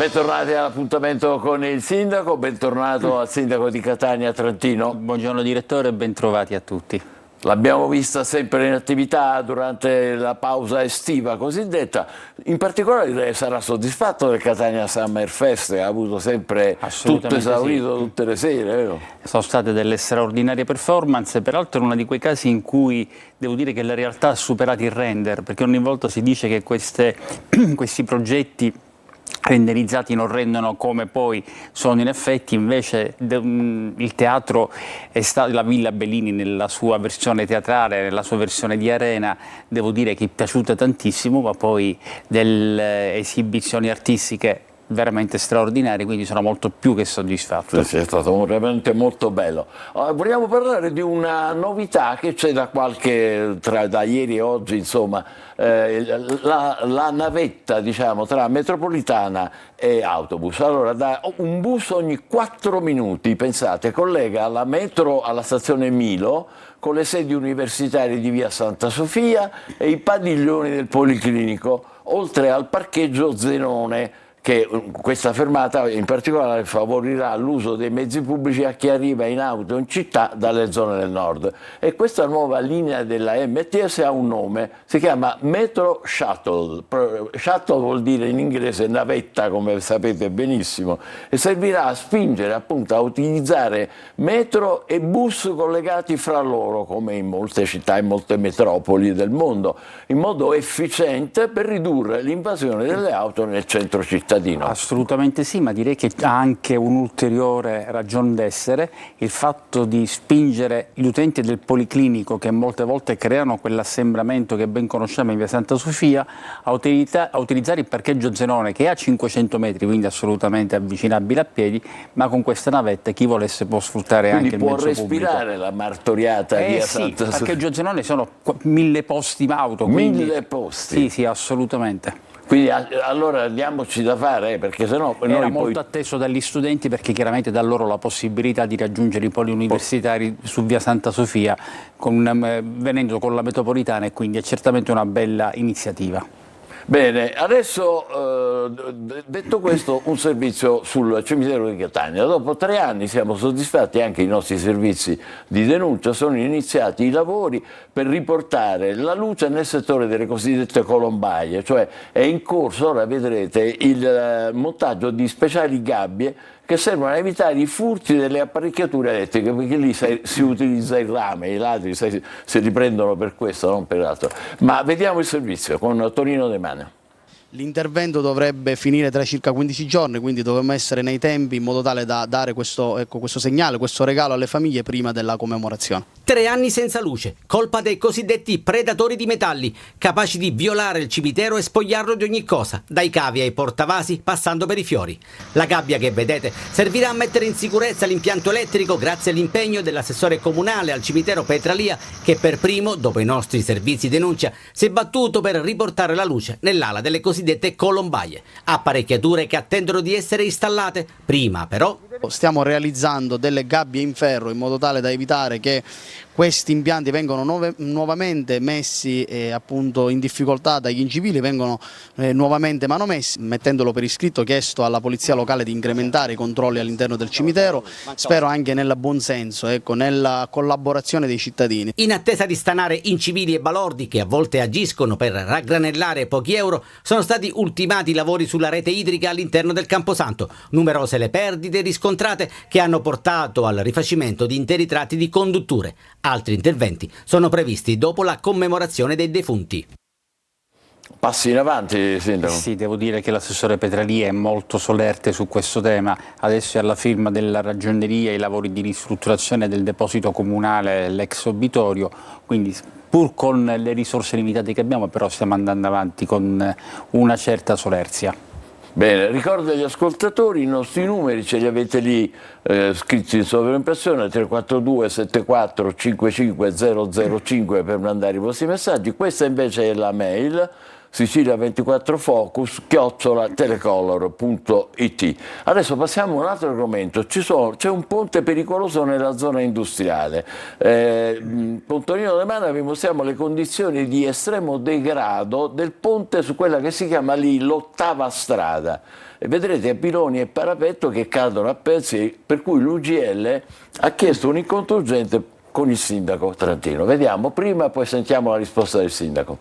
Bentornati all'appuntamento con il sindaco, bentornato al sindaco di Catania Trentino. Buongiorno direttore e bentrovati a tutti. L'abbiamo vista sempre in attività durante la pausa estiva cosiddetta, in particolare sarà soddisfatto del Catania Summer Fest, che ha avuto sempre tutto esaurito, sì, tutte le sere, vero? Sono state delle straordinarie performance, peraltro è uno di quei casi in cui devo dire che la realtà ha superato il render, perché ogni volta si dice che questi progetti renderizzati non rendono come poi sono in effetti, invece il teatro è stato, la Villa Bellini nella sua versione teatrale, nella sua versione di arena, devo dire che è piaciuta tantissimo, ma poi delle esibizioni artistiche veramente straordinarie, quindi sono molto più che soddisfatto. Sì, è stato veramente molto bello. Vogliamo parlare di una novità che c'è da ieri e oggi, insomma, la navetta, diciamo, tra metropolitana e autobus. Allora, un bus ogni 4 minuti, pensate, collega la metro alla stazione Milo con le sedi universitarie di via Santa Sofia e i padiglioni del Policlinico, oltre al parcheggio Zenone, che questa fermata in particolare favorirà l'uso dei mezzi pubblici a chi arriva in auto in città dalle zone del nord. E questa nuova linea della MTS ha un nome, si chiama Metro Shuttle. Shuttle vuol dire in inglese navetta, come sapete benissimo, e servirà a spingere appunto a utilizzare metro e bus collegati fra loro, come in molte città e molte metropoli del mondo, in modo efficiente per ridurre l'invasione delle auto nel centro città. Assolutamente sì, ma direi che ha anche un'ulteriore ragione d'essere il fatto di spingere gli utenti del Policlinico, che molte volte creano quell'assembramento che ben conosciamo in via Santa Sofia, a utilizzare il parcheggio Zenone, che è a 500 metri, quindi assolutamente avvicinabile a piedi, ma con questa navetta chi volesse può sfruttare quindi anche il mezzo pubblico. Può respirare la martoriata via Santa Sofia. Il parcheggio Zenone sono 1000 posti auto. 1000 posti? Sì, assolutamente. Quindi allora diamoci da fare, perché sennò era molto atteso dagli studenti, perché chiaramente dà loro la possibilità di raggiungere i poli universitari su via Santa Sofia venendo con la metropolitana, e quindi è certamente una bella iniziativa. Bene, adesso detto questo, un servizio sul cimitero di Catania. Dopo 3 anni siamo soddisfatti anche i nostri servizi di denuncia, sono iniziati i lavori per riportare la luce nel settore delle cosiddette colombaie, cioè è in corso, ora vedrete, il montaggio di speciali gabbie che servono a evitare i furti delle apparecchiature elettriche, perché lì si utilizza il rame, i ladri si riprendono per questo, non per altro. Ma vediamo il servizio con Tonino De Mane. L'intervento dovrebbe finire tra circa 15 giorni, quindi dovremmo essere nei tempi in modo tale da dare questo segnale, questo regalo alle famiglie prima della commemorazione. 3 anni senza luce, colpa dei cosiddetti predatori di metalli, capaci di violare il cimitero e spogliarlo di ogni cosa, dai cavi ai portavasi passando per i fiori. La gabbia che vedete servirà a mettere in sicurezza l'impianto elettrico grazie all'impegno dell'assessore comunale al cimitero Petralia, che per primo, dopo i nostri servizi denuncia, si è battuto per riportare la luce nell'ala delle cosiddette colombaie, apparecchiature che attendono di essere installate. Prima però stiamo realizzando delle gabbie in ferro in modo tale da evitare che questi impianti vengono nuovamente messi appunto in difficoltà dagli incivili, vengono nuovamente manomessi, mettendolo per iscritto, chiesto alla polizia locale di incrementare i controlli all'interno del cimitero, spero anche nel buonsenso, nella collaborazione dei cittadini. In attesa di stanare incivili e balordi che a volte agiscono per raggranellare pochi euro, sono stati ultimati i lavori sulla rete idrica all'interno del Camposanto, numerose le perdite riscontrate che hanno portato al rifacimento di interi tratti di condutture. Altri interventi sono previsti dopo la commemorazione dei defunti. Passi in avanti, Sindaco. Sì, devo dire che l'assessore Petralia è molto solerte su questo tema. Adesso è alla firma della ragioneria i lavori di ristrutturazione del deposito comunale, l'ex obitorio, quindi pur con le risorse limitate che abbiamo, però stiamo andando avanti con una certa solerzia. Bene, ricordo agli ascoltatori i nostri numeri, ce li avete lì scritti in sovraimpressione, 342 74 55 005 per mandare i vostri messaggi. Questa invece è la mail, Sicilia24focus@telecolor.it. Adesso passiamo a un altro argomento. C'è un ponte pericoloso nella zona industriale. Con Tonino De Mana vi mostriamo le condizioni di estremo degrado del ponte su quella che si chiama lì l'ottava strada. E vedrete piloni e parapetto che cadono a pezzi, per cui l'UGL ha chiesto un incontro urgente con il sindaco Trantino. Vediamo prima, poi sentiamo la risposta del sindaco.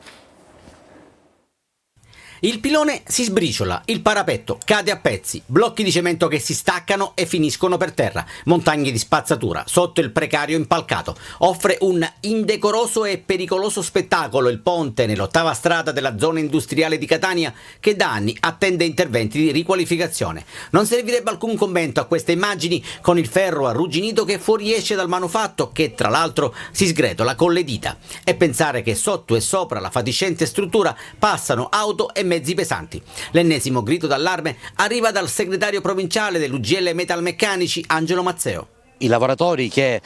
Il pilone si sbriciola, il parapetto cade a pezzi, blocchi di cemento che si staccano e finiscono per terra, montagne di spazzatura sotto il precario impalcato. Offre un indecoroso e pericoloso spettacolo il ponte nell'ottava strada della zona industriale di Catania, che da anni attende interventi di riqualificazione. Non servirebbe alcun commento a queste immagini, con il ferro arrugginito che fuoriesce dal manufatto, che tra l'altro si sgretola con le dita. E pensare che sotto e sopra la fatiscente struttura passano auto e mezzi pesanti. L'ennesimo grido d'allarme arriva dal segretario provinciale dell'UGL Metalmeccanici, Angelo Mazzeo. I lavoratori che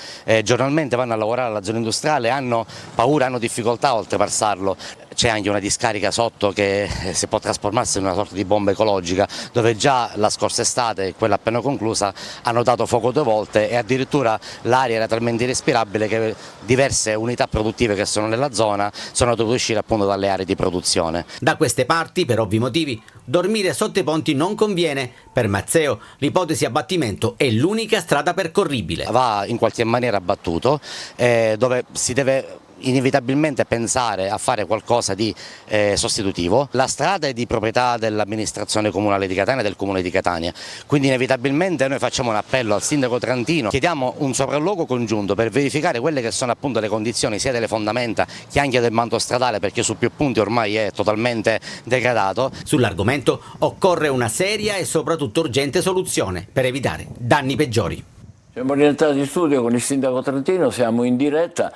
giornalmente vanno a lavorare alla zona industriale hanno paura, hanno difficoltà a oltrepassarlo. C'è anche una discarica sotto che si può trasformarsi in una sorta di bomba ecologica, dove già la scorsa estate, quella appena conclusa, hanno dato fuoco 2 volte e addirittura l'aria era talmente irrespirabile che diverse unità produttive che sono nella zona sono dovute uscire appunto dalle aree di produzione. Da queste parti, per ovvi motivi, dormire sotto i ponti non conviene. Per Mazzeo l'ipotesi abbattimento è l'unica strada percorribile. Va in qualche maniera abbattuto, dove si deve inevitabilmente pensare a fare qualcosa di sostitutivo. La strada è di proprietà dell'amministrazione comunale di Catania e del comune di Catania, quindi inevitabilmente noi facciamo un appello al sindaco Trantino, chiediamo un sopralluogo congiunto per verificare quelle che sono appunto le condizioni sia delle fondamenta che anche del manto stradale, perché su più punti ormai è totalmente degradato. Sull'argomento occorre una seria e soprattutto urgente soluzione per evitare danni peggiori. Siamo rientrati in studio con il sindaco Trantino, siamo in diretta.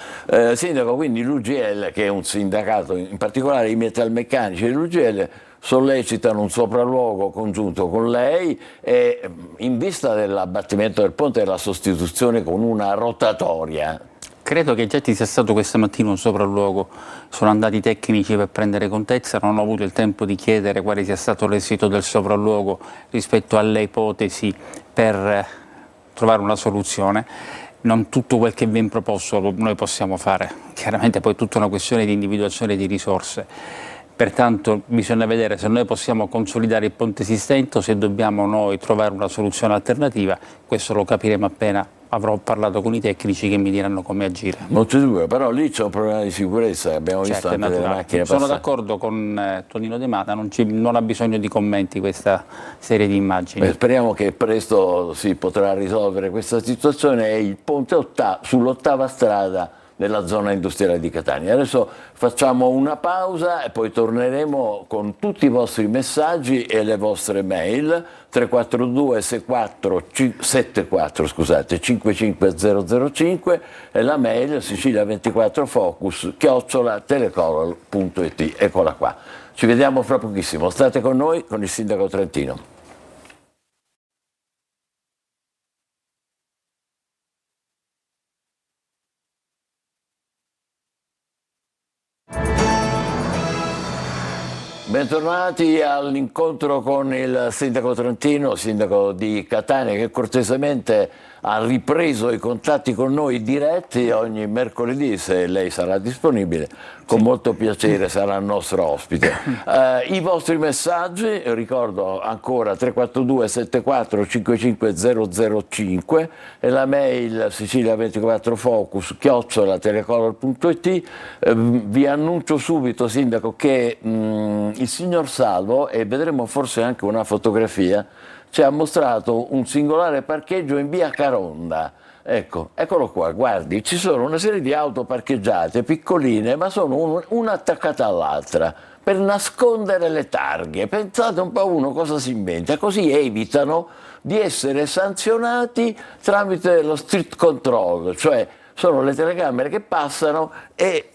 Sindaco, quindi l'UGL, che è un sindacato, in particolare i metalmeccanici dell'UGL, sollecitano un sopralluogo congiunto con lei e in vista dell'abbattimento del ponte e della sostituzione con una rotatoria. Credo che già ci sia stato questa mattina un sopralluogo, sono andati i tecnici per prendere contezza, non ho avuto il tempo di chiedere quale sia stato l'esito del sopralluogo rispetto alle ipotesi per trovare una soluzione. Non tutto quel che viene proposto noi possiamo fare, chiaramente poi è tutta una questione di individuazione di risorse, pertanto bisogna vedere se noi possiamo consolidare il ponte esistente o se dobbiamo noi trovare una soluzione alternativa. Questo lo capiremo appena avrò parlato con i tecnici che mi diranno come agire. Non c'è dubbio, però lì c'è un problema di sicurezza, abbiamo visto anche delle macchine passate. Sono d'accordo con Tonino De Mana, non ha bisogno di commenti questa serie di immagini. Speriamo che presto si potrà risolvere questa situazione. È il ponte sull'ottava strada nella zona industriale di Catania. Adesso facciamo una pausa e poi torneremo con tutti i vostri messaggi e le vostre mail. 342 74 55005 e la mail Sicilia24focus@telecolor.it. Eccola qua. Ci vediamo fra pochissimo. State con noi, con il sindaco Trantino. Bentornati all'incontro con il sindaco Trantino, sindaco di Catania, che cortesemente ha ripreso i contatti con noi diretti ogni mercoledì, se lei sarà disponibile, con molto piacere sarà il nostro ospite. I vostri messaggi, ricordo ancora 342 74 55005 e la mail Sicilia24focus@telecolor.it. Vi annuncio subito, sindaco, che il signor Salvo, e vedremo forse anche una fotografia, ci ha mostrato un singolare parcheggio in via Caronda. Ecco, eccolo qua, guardi, ci sono una serie di auto parcheggiate, piccoline, ma sono una attaccata all'altra, per nascondere le targhe. Pensate un po' uno cosa si inventa, così evitano di essere sanzionati tramite lo street control, cioè sono le telecamere che passano e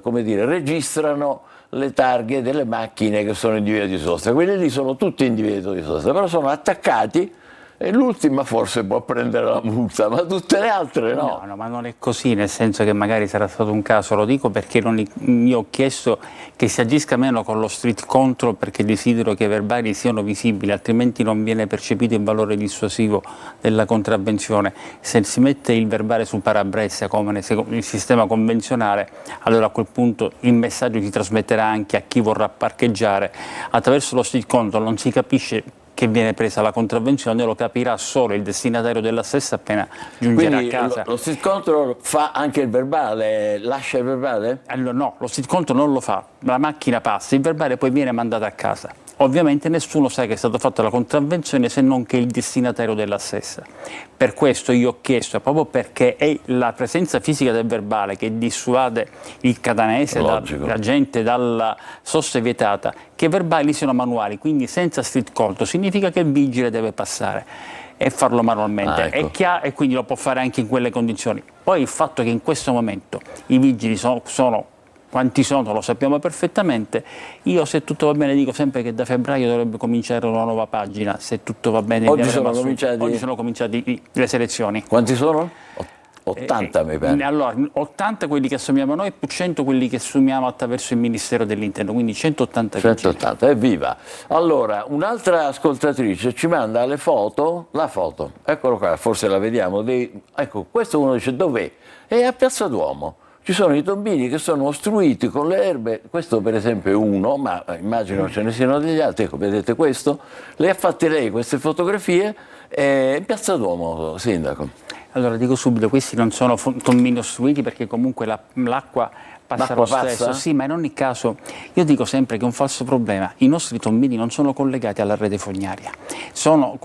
come dire, registrano le targhe delle macchine che sono in divieto di sosta. Quelli lì sono tutti in divieto di sosta, però sono attaccati e l'ultima forse può prendere la multa, ma tutte le altre no. No, ma non è così, nel senso che magari sarà stato un caso, lo dico perché io ho chiesto che si agisca meno con lo street control, perché desidero che i verbali siano visibili, altrimenti non viene percepito il valore dissuasivo della contravvenzione. Se si mette il verbale sul parabrezza come nel sistema convenzionale, allora a quel punto il messaggio si trasmetterà anche a chi vorrà parcheggiare. Attraverso lo street control non si capisce che viene presa la contravvenzione, lo capirà solo il destinatario della stessa appena giungerà Quindi a casa. lo street control fa anche il verbale, lascia il verbale? Allora, no, lo street control non lo fa, la macchina passa, il verbale poi viene mandato a casa. Ovviamente nessuno sa che è stata fatta la contravvenzione se non che il destinatario della stessa. Per questo io ho chiesto, proprio perché è la presenza fisica del verbale che dissuade il catanese, la gente dalla sosta vietata, che i verbali siano manuali, quindi senza street control, significa che il vigile deve passare e farlo manualmente, ecco. e quindi lo può fare anche in quelle condizioni. Poi il fatto che in questo momento i vigili sono quanti sono lo sappiamo perfettamente. Io, se tutto va bene, dico sempre che da febbraio dovrebbe cominciare una nuova pagina, se tutto va bene. Oggi sono cominciati le selezioni. Quanti sono? 80 mi pare. Allora, 80 quelli che assumiamo noi, più 100 quelli che assumiamo attraverso il Ministero dell'Interno, quindi 180. 180, evviva! Allora, un'altra ascoltatrice ci manda le foto, la foto, eccolo qua, forse la vediamo, ecco, questo uno dice dov'è? È a Piazza Duomo. Ci sono i tombini che sono ostruiti con le erbe, questo per esempio è uno, ma immagino ce ne siano degli altri, ecco, vedete questo? Le ha fatte lei queste fotografie in Piazza Duomo, Sindaco. Allora, dico subito, questi non sono tombini ostruiti perché comunque l'acqua passa lo stesso. Sì, ma in ogni caso io dico sempre che è un falso problema. I nostri tombini non sono collegati alla rete fognaria, sono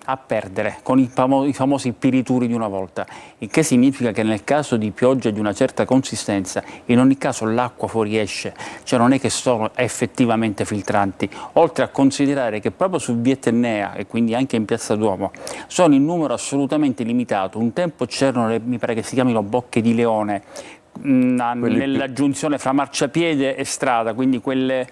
a perdere con i famosi pirituri di una volta, il che significa che nel caso di pioggia di una certa consistenza, in ogni caso l'acqua fuoriesce, cioè non è che sono effettivamente filtranti, oltre a considerare che proprio su via Etnea e quindi anche in Piazza Duomo sono in numero assolutamente limitato. Un tempo c'erano, mi pare che si chiamino bocche di leone, nella giunzione fra marciapiede e strada, quindi quelle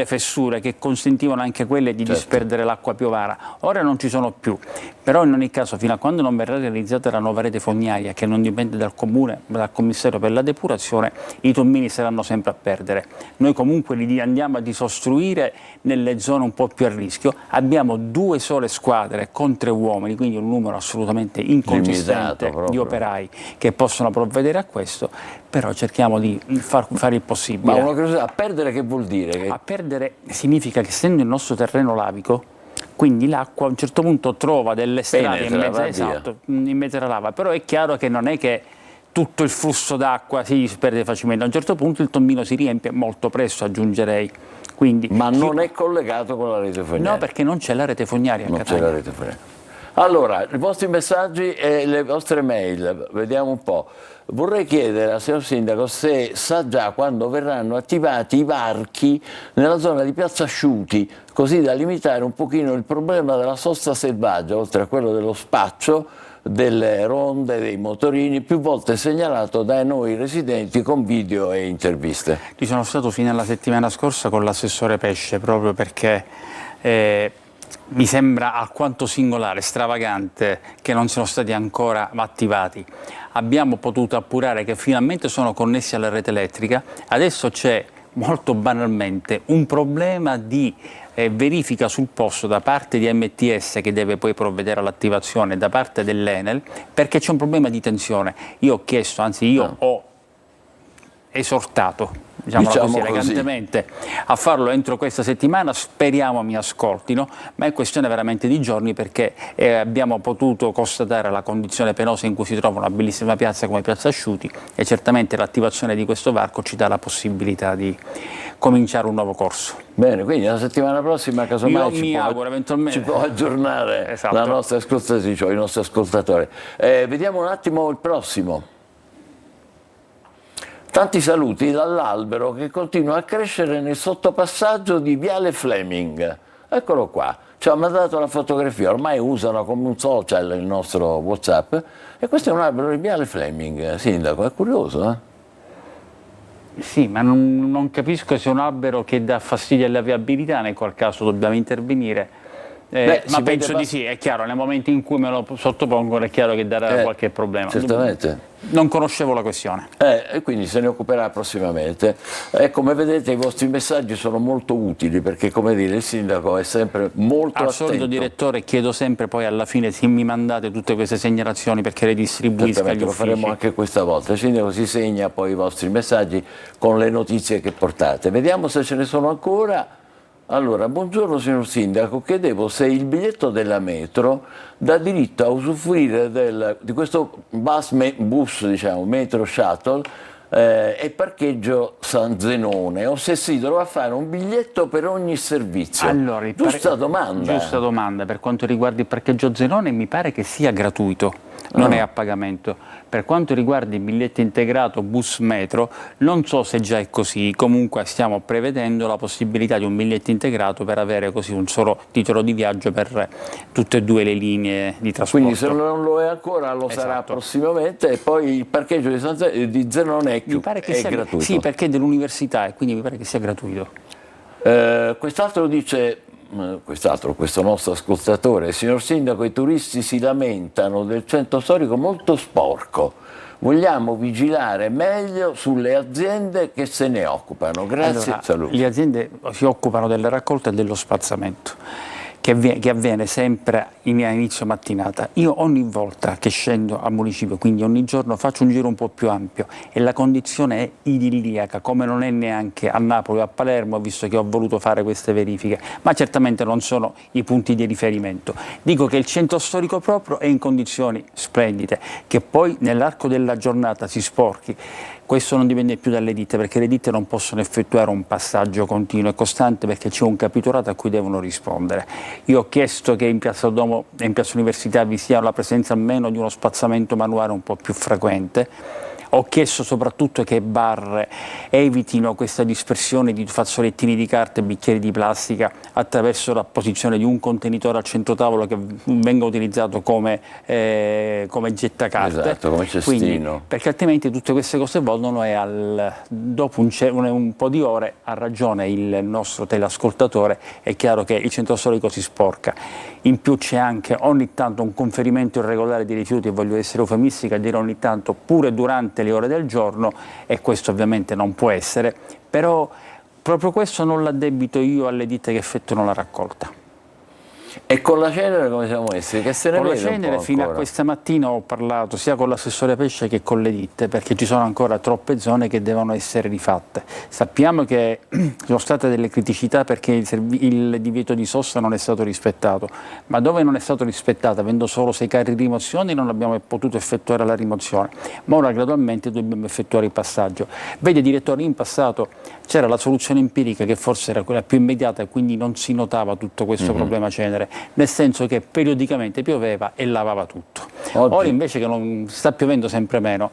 fessure che consentivano anche quelle di disperdere l'acqua piovana. Ora non ci sono più, però in ogni caso fino a quando non verrà realizzata la nuova rete fognaria, che non dipende dal comune ma dal commissario per la depurazione, i tombini saranno sempre a perdere. Noi comunque li andiamo a disostruire nelle zone un po' più a rischio. Abbiamo 2 sole squadre con 3 uomini, quindi un numero assolutamente inconsistente di operai che possono provvedere a questo, però cerchiamo di fare il possibile. Ma una curiosità, a perdere che vuol dire? A perdere significa che, essendo il nostro terreno lavico, quindi l'acqua a un certo punto trova delle strade in mezzo alla lava, però è chiaro che non è che tutto il flusso d'acqua si disperde facilmente, a un certo punto il tombino si riempie molto presto, aggiungerei. Quindi, ma non è collegato con la rete fognaria? No, perché non c'è la rete fognaria a Catania. Non c'è la rete fognaria. Allora, i vostri messaggi e le vostre mail, vediamo un po'. Vorrei chiedere al signor Sindaco se sa già quando verranno attivati i varchi nella zona di Piazza Asciuti, così da limitare un pochino il problema della sosta selvaggia, oltre a quello dello spaccio, delle ronde, dei motorini, più volte segnalato dai noi residenti con video e interviste. Ci sono stato fino alla settimana scorsa con l'assessore Pesce, proprio perché mi sembra alquanto singolare, stravagante che non siano stati ancora attivati. Abbiamo potuto appurare che finalmente sono connessi alla rete elettrica, adesso c'è molto banalmente un problema di verifica sul posto da parte di MTS, che deve poi provvedere all'attivazione, da parte dell'Enel, perché c'è un problema di tensione. Io ho chiesto, anzi io ho esortato, diciamo così elegantemente, a farlo entro questa settimana. Speriamo mi ascoltino, ma è questione veramente di giorni, perché abbiamo potuto constatare la condizione penosa in cui si trova una bellissima piazza come Piazza Asciuti, e certamente l'attivazione di questo varco ci dà la possibilità di cominciare un nuovo corso. Bene, quindi la settimana prossima casomai ci può aggiornare la nostra ascoltatrice o i nostri ascoltatori. Vediamo un attimo il prossimo. Tanti saluti dall'albero che continua a crescere nel sottopassaggio di Viale Fleming. Eccolo qua, ci ha mandato la fotografia, ormai usano come un social il nostro WhatsApp, e questo è un albero di Viale Fleming, Sindaco, è curioso, eh? Sì, ma non capisco se è un albero che dà fastidio alla viabilità, nel qual caso dobbiamo intervenire, Ma penso di sì, è chiaro, nel momento in cui me lo sottopongono è chiaro che darà qualche problema. Certamente. Non conoscevo la questione. E quindi se ne occuperà prossimamente. Come vedete i vostri messaggi sono molto utili perché, come dire, il sindaco è sempre molto Al attento. solito direttore chiedo sempre poi alla fine se mi mandate tutte queste segnalazioni perché le distribuisca agli Certamente, lo uffici. faremo anche questa volta. Il sindaco si segna poi i vostri messaggi con le notizie che portate. Vediamo se ce ne sono ancora. Allora, buongiorno signor Sindaco, chiedevo se il biglietto della metro dà diritto a usufruire di questo bus, diciamo, metro shuttle e parcheggio San Zenone, o se si dovrà fare un biglietto per ogni servizio. Allora, Giusta domanda. Giusta domanda. Per quanto riguarda il parcheggio Zenone mi pare che sia gratuito, non è a pagamento. Per quanto riguarda il biglietto integrato bus metro, non so se già è così, comunque stiamo prevedendo la possibilità di un biglietto integrato per avere così un solo titolo di viaggio per tutte e due le linee di trasporto. Quindi se non lo è ancora lo sarà prossimamente, e poi il parcheggio di Zenone è gratuito. Sì, perché è dell'università e quindi mi pare che sia gratuito. Quest'altro dice, questo nostro ascoltatore: signor Sindaco, i turisti si lamentano del centro storico molto sporco. Vogliamo vigilare meglio sulle aziende che se ne occupano. Grazie e saluti. Le aziende si occupano della raccolta e dello spazzamento, che avviene sempre a inizio mattinata. Io ogni volta che scendo al municipio, quindi ogni giorno, faccio un giro un po' più ampio e la condizione è idilliaca, come non è neanche a Napoli o a Palermo, visto che ho voluto fare queste verifiche, ma certamente non sono i punti di riferimento. Dico che il centro storico proprio è in condizioni splendide, che poi nell'arco della giornata si sporchi. Questo non dipende più dalle ditte, perché le ditte non possono effettuare un passaggio continuo e costante perché c'è un capitolato a cui devono rispondere. Io ho chiesto che in Piazza Duomo e in Piazza Università vi sia la presenza almeno di uno spazzamento manuale un po' più frequente. Ho chiesto soprattutto che bar evitino questa dispersione di fazzolettini di carta e bicchieri di plastica attraverso l'apposizione di un contenitore al centro tavolo che venga utilizzato come gettacarte. Esatto, come cestino. Quindi, perché altrimenti tutte queste cose volano e dopo un po' di ore, ha ragione il nostro teleascoltatore, è chiaro che il centro storico si sporca. In più c'è anche ogni tanto un conferimento irregolare di rifiuti, e voglio essere eufemistica a dire ogni tanto, pure durante le ore del giorno, e questo ovviamente non può essere, però proprio questo non l'addebito io alle ditte che effettuano la raccolta. E con la cenere come siamo messi? Che se ne Con la vede un po' cenere fino a ancora? questa mattina ho parlato sia con l'assessore pesce che con le ditte, perché ci sono ancora troppe zone che devono essere rifatte. Sappiamo che sono state delle criticità perché il divieto di sosta non è stato rispettato, ma dove non è stato rispettato, avendo solo 6 carri di rimozione, non abbiamo potuto effettuare la rimozione, ma ora gradualmente dobbiamo effettuare il passaggio. Vede direttore, in passato c'era la soluzione empirica che forse era quella più immediata e quindi non si notava tutto questo problema cenere, nel senso che periodicamente pioveva e lavava tutto. Ora invece che non sta piovendo sempre meno,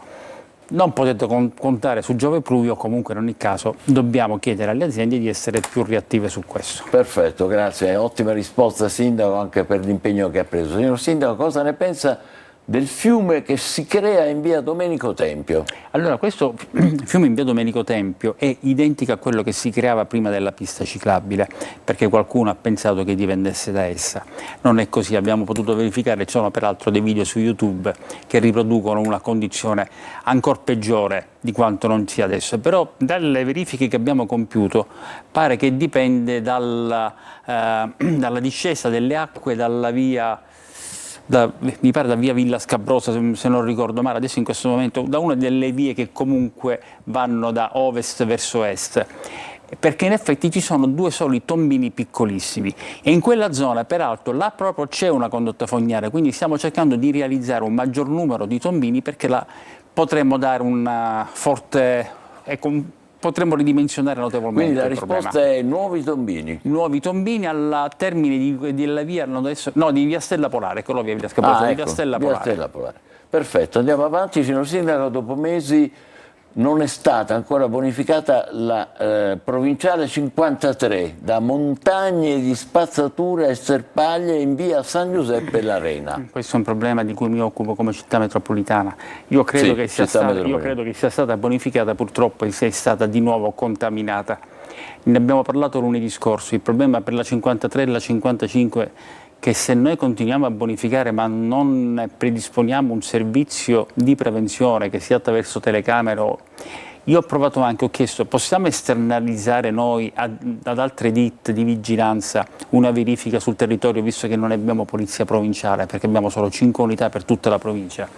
non potete contare su Giove Pluvio, comunque in ogni caso dobbiamo chiedere alle aziende di essere più reattive su questo. Perfetto, grazie, ottima risposta Sindaco anche per l'impegno che ha preso. Signor Sindaco, cosa ne pensa del fiume che si crea in via Domenico Tempio? Allora, questo fiume in via Domenico Tempio è identico a quello che si creava prima della pista ciclabile, perché qualcuno ha pensato che dipendesse da essa. Non è così, abbiamo potuto verificare, ci sono peraltro dei video su YouTube che riproducono una condizione ancora peggiore di quanto non sia adesso, però dalle verifiche che abbiamo compiuto pare che dipende dalla discesa delle acque dalla via... mi pare da via Villa Scabrosa, se non ricordo male, adesso in questo momento, da una delle vie che comunque vanno da ovest verso est, perché in effetti ci sono 2 soli tombini piccolissimi e in quella zona peraltro là proprio c'è una condotta fognaria, quindi stiamo cercando di realizzare un maggior numero di tombini perché là potremmo dare una forte... potremmo ridimensionare notevolmente Quindi la il problema. risposta è nuovi tombini. Nuovi tombini al termine della via, di via Stella Polare, quello via Villa Scabrosa, di via Stella via Polare. Stella Polare. Perfetto, andiamo avanti. Signor Sindaco, dopo mesi non è stata ancora bonificata la provinciale 53 da montagne di spazzatura e sterpaglie in via San Giuseppe l'Arena. Questo è un problema di cui mi occupo come città metropolitana. Io credo che sia stata bonificata, purtroppo sia stata di nuovo contaminata. Ne abbiamo parlato lunedì scorso, il problema per la 53 e la 55 che se noi continuiamo a bonificare ma non predisponiamo un servizio di prevenzione che sia attraverso telecamere io ho provato anche, ho chiesto, possiamo esternalizzare noi ad altre ditte di vigilanza una verifica sul territorio, visto che non abbiamo polizia provinciale, perché abbiamo solo 5 unità per tutta la provincia.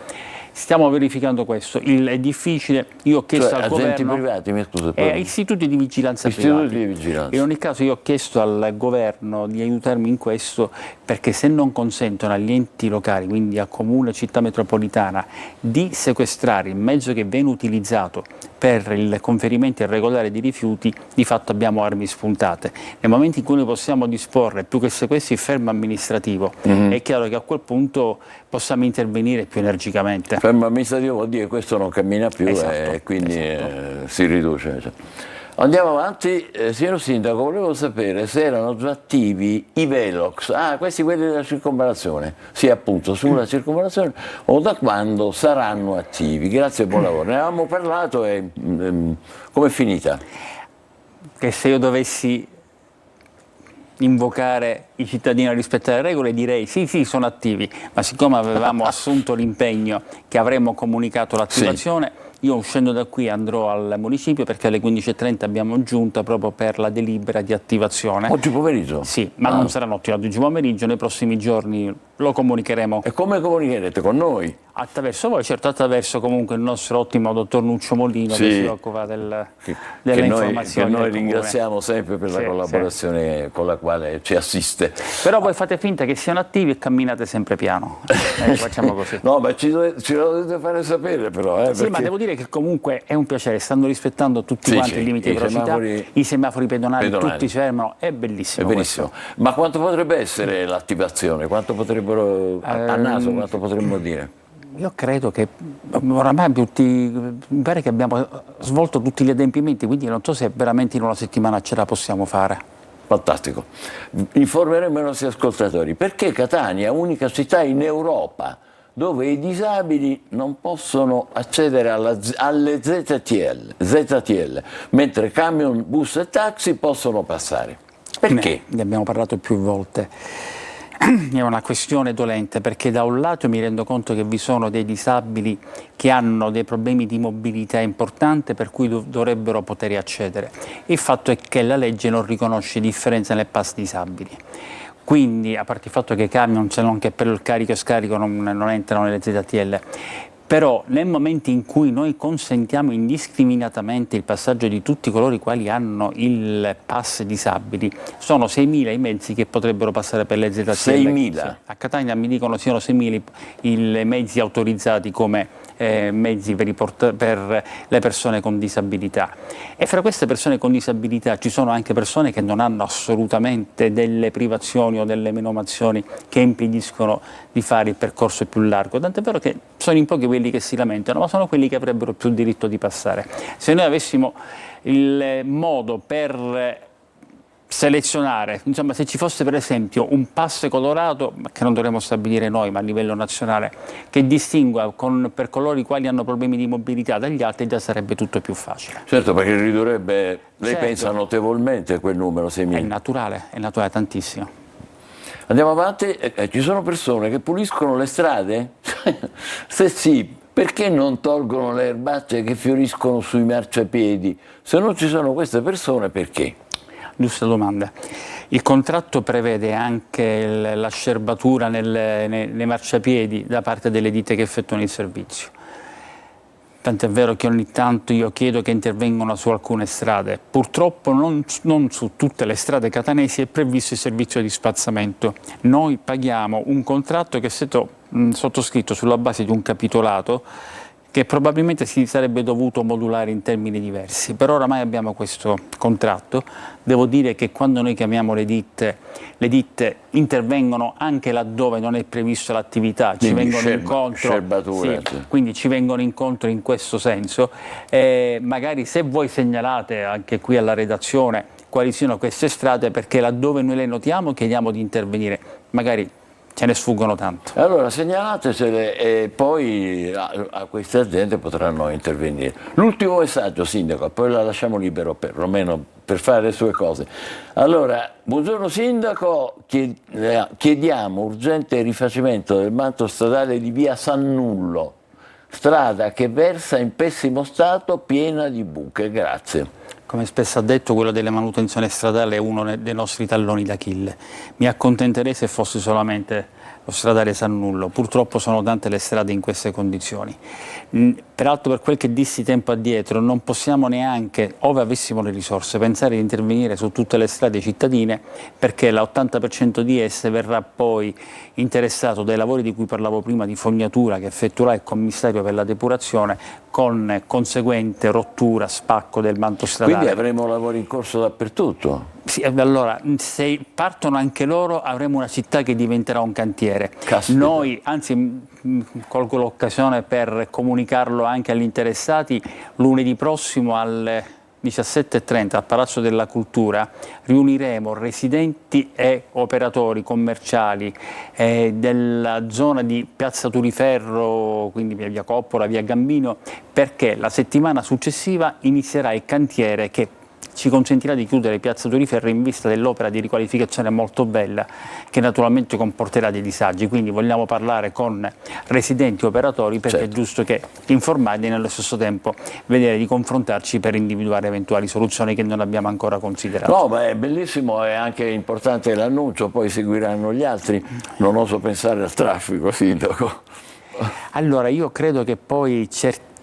Stiamo verificando questo, è difficile, io ho chiesto al agenti governo... privati, mi scusa. istituti di vigilanza Istituti privati. di vigilanza. In ogni caso io ho chiesto al governo di aiutarmi in questo, perché se non consentono agli enti locali, quindi a comune, città metropolitana, di sequestrare il mezzo che viene utilizzato per il conferimento irregolare di rifiuti, di fatto abbiamo armi spuntate. Nel momento in cui noi possiamo disporre più che sequestri il fermo amministrativo, è chiaro che a quel punto possiamo intervenire più energicamente. Fermo amministrativo vuol dire che questo non cammina più, Esatto, e quindi si riduce. Cioè. Andiamo avanti, signor Sindaco, volevo sapere se erano già attivi i Velox, questi quelli della circonvallazione, sì appunto, sulla circonvallazione, o da quando saranno attivi. Grazie e buon lavoro. Ne avevamo parlato e com'è finita? Che se io dovessi invocare i cittadini a rispettare le regole direi sì, sono attivi, ma siccome avevamo assunto l'impegno che avremmo comunicato l'attivazione, io uscendo da qui andrò al municipio perché alle 15:30 abbiamo giunta proprio per la delibera di attivazione. Oggi pomeriggio? Sì, ma non saranno attivati oggi pomeriggio, nei prossimi giorni lo comunicheremo. E come comunicherete con noi? Attraverso voi, certo, attraverso comunque il nostro ottimo dottor Nuccio Molino che si occupa delle informazioni. Che noi ringraziamo sempre per la collaborazione con la quale ci assiste. Però voi fate finta che siano attivi e camminate sempre piano. Facciamo così. No, ma ce lo dovete fare sapere però. Sì, perché... ma devo dire che comunque è un piacere, stanno rispettando tutti quanti i limiti di velocità, i semafori pedonali tutti si fermano, è bellissimo. È benissimo. Ma quanto potrebbe essere l'attivazione? Quanto potrebbero, a naso, quanto potremmo dire? Io credo che oramai mi pare che abbiamo svolto tutti gli adempimenti, quindi non so se veramente in una settimana ce la possiamo fare. Fantastico. Informeremo i nostri ascoltatori. Perché Catania è unica città in Europa dove i disabili non possono accedere alle ZTL, mentre camion, bus e taxi possono passare. Perché? Ne abbiamo parlato più volte. È una questione dolente perché da un lato mi rendo conto che vi sono dei disabili che hanno dei problemi di mobilità importanti per cui dovrebbero poter accedere. Il fatto è che la legge non riconosce differenza nel pass disabili. Quindi, a parte il fatto che i camion, se non che per il carico e scarico, non entrano nelle ZTL, però nel momento in cui noi consentiamo indiscriminatamente il passaggio di tutti coloro i quali hanno il pass disabili, sono 6.000 i mezzi che potrebbero passare per le ZTL. 6.000? A Catania mi dicono siano 6.000 i mezzi autorizzati come mezzi per le persone con disabilità. E fra queste persone con disabilità ci sono anche persone che non hanno assolutamente delle privazioni o delle menomazioni che impediscono di fare il percorso più largo, tant'è vero che sono in pochi quelli che si lamentano, ma sono quelli che avrebbero più diritto di passare. Se noi avessimo il modo per selezionare, insomma, se ci fosse per esempio un pass colorato, che non dovremmo stabilire noi ma a livello nazionale, che distingua per coloro i quali hanno problemi di mobilità dagli altri, già sarebbe tutto più facile. Certo, perché ridurrebbe, lei Certo. pensa notevolmente quel numero, 6.000. È naturale tantissimo. Andiamo avanti, ci sono persone che puliscono le strade? Se sì, perché non tolgono le erbacce che fioriscono sui marciapiedi? Se non ci sono queste persone, perché? Giusta domanda. Il contratto prevede anche la scerbatura nei marciapiedi da parte delle ditte che effettuano il servizio. Tant'è vero che ogni tanto io chiedo che intervengano su alcune strade. Purtroppo non su tutte le strade catanesi è previsto il servizio di spazzamento. Noi paghiamo un contratto che è stato sottoscritto sulla base di un capitolato che probabilmente si sarebbe dovuto modulare in termini diversi. Per ora mai abbiamo questo contratto. Devo dire che quando noi chiamiamo le ditte intervengono anche laddove non è prevista l'attività, ci vengono incontro, quindi ci vengono incontro in questo senso. Magari se voi segnalate anche qui alla redazione quali siano queste strade, perché laddove noi le notiamo chiediamo di intervenire, magari ce ne sfuggono tanto. Allora segnalatecele e poi a queste aziende potranno intervenire. L'ultimo messaggio, Sindaco, poi la lasciamo libero perlomeno per fare le sue cose. Allora, buongiorno Sindaco, chiediamo urgente rifacimento del manto stradale di via Sannullo, strada che versa in pessimo stato, piena di buche. Grazie. Come spesso ha detto, quello della manutenzione stradale è uno dei nostri talloni d'Achille. Mi accontenterei se fosse solamente lo stradale Sannullo. Purtroppo sono tante le strade in queste condizioni. Peraltro, per quel che dissi tempo addietro, non possiamo neanche, ove avessimo le risorse, pensare di intervenire su tutte le strade cittadine, perché l'80% di esse verrà poi interessato dai lavori di cui parlavo prima di fognatura che effettuerà il commissario per la depurazione, con conseguente rottura, spacco del manto stradale. Quindi avremo lavori in corso dappertutto. Sì, allora, se partono anche loro avremo una città che diventerà un cantiere. Caspita. Noi, anzi, colgo l'occasione per comunicarlo anche agli interessati, lunedì prossimo alle 17:30 al Palazzo della Cultura riuniremo residenti e operatori commerciali della zona di Piazza Turiferro, quindi via Coppola, via Gambino, perché la settimana successiva inizierà il cantiere che ci consentirà di chiudere Piazza Turiferro in vista dell'opera di riqualificazione molto bella che naturalmente comporterà dei disagi, quindi vogliamo parlare con residenti e operatori perché certo, è giusto che informarli e nello stesso tempo vedere di confrontarci per individuare eventuali soluzioni che non abbiamo ancora considerato. No, ma è bellissimo, è anche importante l'annuncio, poi seguiranno gli altri. Non oso pensare al traffico, Sindaco. Allora, io credo che poi certe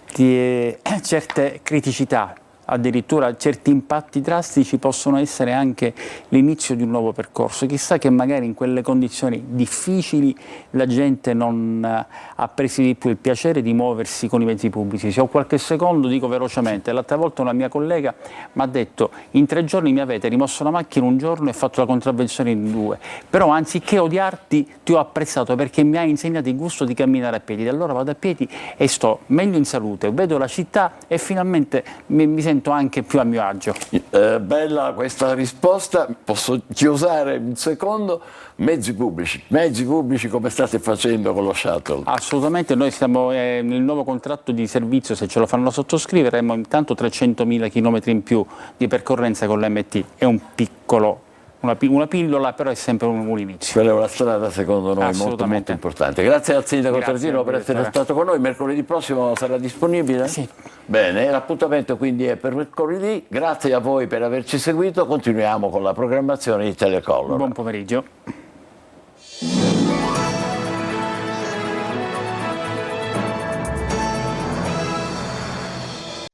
criticità, addirittura certi impatti drastici possono essere anche l'inizio di un nuovo percorso. Chissà che magari in quelle condizioni difficili la gente non apprezzi di più il piacere di muoversi con i mezzi pubblici. Se ho qualche secondo dico velocemente, l'altra volta una mia collega mi ha detto: in 3 giorni mi avete rimosso la macchina un giorno e fatto la contravvenzione in 2, però anziché odiarti ti ho apprezzato perché mi hai insegnato il gusto di camminare a piedi, da allora vado a piedi e sto meglio in salute, vedo la città e finalmente mi sento anche più a mio agio. Bella questa risposta, posso chiusare un secondo? Mezzi pubblici come state facendo con lo shuttle? Assolutamente, noi stiamo nel nuovo contratto di servizio, se ce lo fanno sottoscrivere, avremo intanto 300.000 chilometri in più di percorrenza con l'MT, è un piccolo, una pillola, però è sempre un inizio. Quella è una strada secondo noi molto importante. Grazie al Sindaco Terzino per essere stato con noi. Mercoledì prossimo sarà disponibile? Sì. Bene, l'appuntamento quindi è per mercoledì. Grazie a voi per averci seguito. Continuiamo con la programmazione di Telecolor. Buon pomeriggio.